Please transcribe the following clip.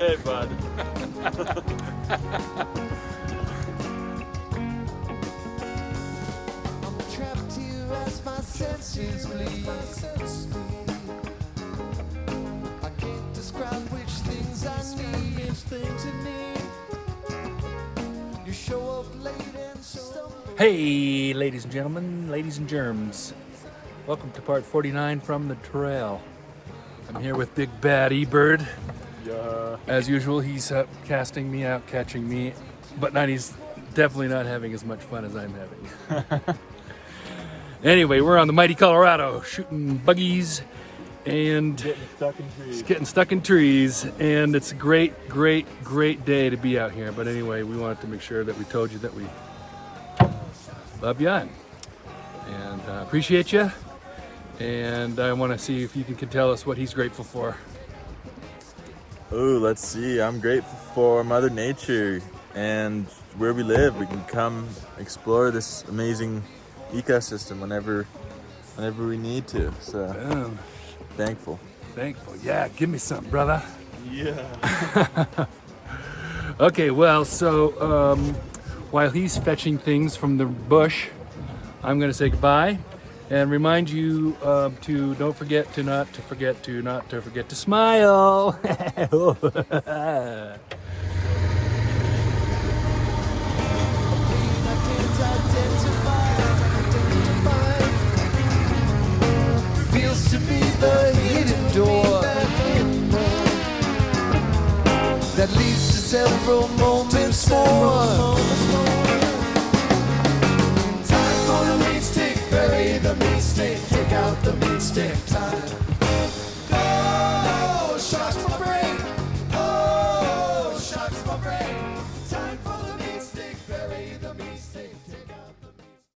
Hey, bud. I'm trapped here as my senses bleed. I can't describe which things I need. You show up late and stumble. Hey, ladies and gentlemen, ladies and germs. Welcome to part 49 from the trail. I'm here with Big Bad E-Bird. Yeah. As usual, he's casting me out, catching me, but he's definitely not having as much fun as I'm having. Anyway, we're on the mighty Colorado, shooting buggies and Getting stuck in trees. and it's a great, great, great day to be out here. But anyway, we wanted to make sure that we told you that we love you and appreciate you. And I want to see if you can tell us what he's grateful for. Ooh, let's see. I'm grateful for Mother Nature and where we live. We can come explore this amazing ecosystem whenever we need to. So thankful. Thankful. Yeah, give me something, brother. Yeah. Okay, well, so while he's fetching things from the bush, I'm going to say goodbye and remind you to not forget to smile. Feels to be the hidden door that leads to several moments more. Time for the meat stick, bury the meat stick, take out the meat stick. Time.